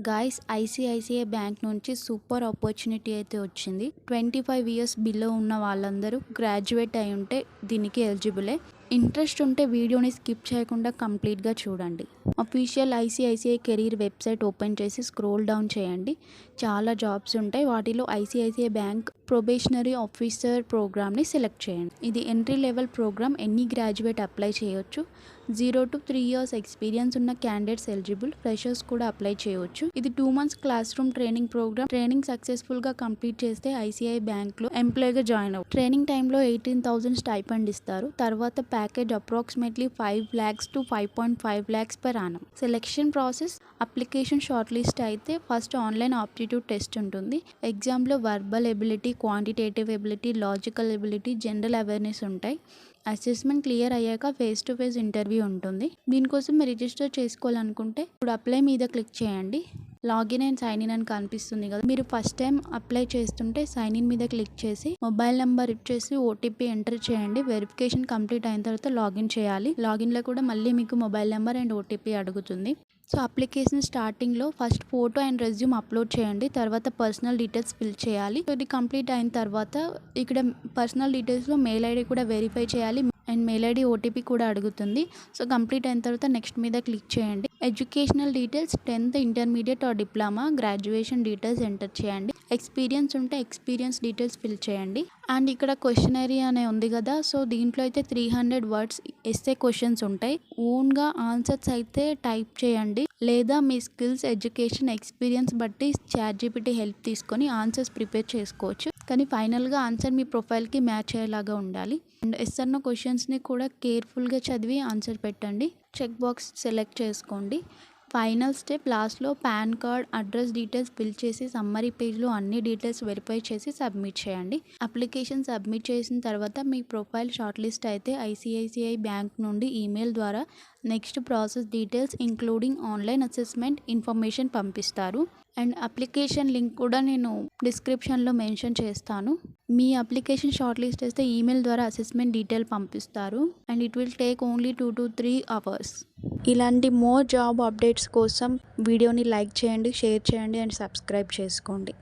Guys ICICI bank నుంచి super opportunity అయితే వచ్చింది. 25 ఇయర్స్ బిలో ఉన్న వాళ్ళందరూ గ్రాడ్యుయేట్ అయి ఉంటే దీనికి ఎలిజిబులే. ఇంట్రెస్ట్ ఉంటే వీడియోని స్కిప్ చేయకుండా కంప్లీట్గా చూడండి. Official ICICI career website open చేసి స్క్రోల్ డౌన్ చేయండి. చాలా జాబ్స్ ఉంటాయి. వాటిలో ఐసిఐసిఐ బ్యాంక్ ప్రొబేషనరీ ఆఫీసర్ ప్రోగ్రామ్ని సెలెక్ట్ చేయండి. ఇది ఎంట్రీ లెవెల్ ప్రోగ్రామ్. ఎన్ని గ్రాడ్యుయేట్ అప్లై చేయొచ్చు. 0 to 3 years ఎక్స్పీరియన్స్ ఉన్న క్యాండిడేట్స్ ఎలిజిబుల్. ఫ్రెషర్స్ కూడా అప్లై చేయవచ్చు. ఇది 2 months classroom training program. Training సక్సెస్ఫుల్గా కంప్లీట్ చేస్తే ఐసిఐ బ్యాంక్లో ఎంప్లాయ్గా జాయిన్ అవ్వచ్చు. ట్రైనింగ్ టైంలో 18,000 స్టైపెండ్ ఇస్తారు. తర్వాత package approximately 5 lakhs to 5.5 lakhs per annum. Selection process application short list అయితే ఫస్ట్ ఆన్లైన్ ఆప్టిట్యూడ్ టెస్ట్ ఉంటుంది. ఎగ్జామ్లో verbal ability, quantitative ability, logical ability, general awareness ఉంటాయి. అసెస్మెంట్ క్లియర్ అయ్యాక ఫేస్ టు ఫేస్ ఇంటర్వ్యూ ఉంటుంది. దీనికోసం మీరు రిజిస్టర్ చేసుకోవాలనుకుంటే ఇప్పుడు అప్లై మీద క్లిక్ చేయండి. లాగిన్ అండ్ సైన్ ఇన్ అని కనిపిస్తుంది కదా. మీరు ఫస్ట్ టైం అప్లై చేస్తుంటే సైన్ ఇన్ మీద క్లిక్ చేసి మొబైల్ నెంబర్ ఇచ్చేసి ఓటీపీ ఎంటర్ చేయండి. వెరిఫికేషన్ కంప్లీట్ అయిన తర్వాత లాగిన్ చేయాలి. లాగిన్లో కూడా మళ్ళీ మీకు మొబైల్ నెంబర్ అండ్ ఓటీపీ అడుగుతుంది. సో అప్లికేషన్ స్టార్టింగ్లో first photo and resume upload చేయండి. తర్వాత పర్సనల్ డీటెయిల్స్ ఫిల్ చేయాలి. సో ఇది కంప్లీట్ అయిన తర్వాత ఇక్కడ పర్సనల్ డీటెయిల్స్లో మెయిల్ ఐడి కూడా వెరిఫై చేయాలి అండ్ మెయిల్ ఐడి ఓటీపీ కూడా అడుగుతుంది. సో కంప్లీట్ అయిన తర్వాత నెక్స్ట్ మీద క్లిక్ చేయండి. Educational details 10th intermediate or diploma, graduation details enter చేయండి. ఎక్స్పీరియన్స్ ఉంటే ఎక్స్పీరియన్స్ డీటెయిల్స్ ఫిల్ చేయండి. అండ్ ఇక్కడ క్వశ్చనరీ అనే ఉంది కదా. సో దీంట్లో అయితే 300 words ఎస్సే క్వశ్చన్స్ ఉంటాయి. ఓన్గా ఆన్సర్స్ అయితే టైప్ చేయండి, లేదా మీ స్కిల్స్, ఎడ్యుకేషన్, ఎక్స్పీరియన్స్ బట్టి చాట్‌జీపీటీ హెల్ప్ తీసుకొని ఆన్సర్స్ ప్రిపేర్ చేసుకోవచ్చు. కానీ ఫైనల్గా ఆన్సర్ మీ ప్రొఫైల్కి మ్యాచ్ అయ్యేలాగా ఉండాలి. అండ్ ఎస్ అన్న క్వశ్చన్స్ని కూడా కేర్ఫుల్గా చదివి ఆన్సర్ పెట్టండి. చెక్ బాక్స్ సెలెక్ట్ చేసుకోండి. ఫైనల్ స్టెప్ లాస్ట్లో pan card, address details fill చేసి సమ్మరీ పేజ్లో అన్ని డీటెయిల్స్ వెరిఫై చేసి సబ్మిట్ చేయండి. అప్లికేషన్ సబ్మిట్ చేసిన తర్వాత మీ ప్రొఫైల్ షార్ట్ లిస్ట్ అయితే ఐసిఐసిఐ బ్యాంక్ నుండి ఈమెయిల్ ద్వారా next process details including online assessment information పంపిస్తారు. అండ్ అప్లికేషన్ లింక్ కూడా నేను డిస్క్రిప్షన్లో మెన్షన్ చేస్తాను. మీ అప్లికేషన్ షార్ట్ లిస్ట్ చేస్తే ఈమెయిల్ ద్వారా అసెస్మెంట్ డీటెయిల్ పంపిస్తారు. And it will take only 2 to 3 hours. ఇలాంటి మోర్ జాబ్ అప్డేట్స్ కోసం వీడియోని లైక్ చేయండి, షేర్ చేయండి అండ్ సబ్స్క్రైబ్ చేసుకోండి.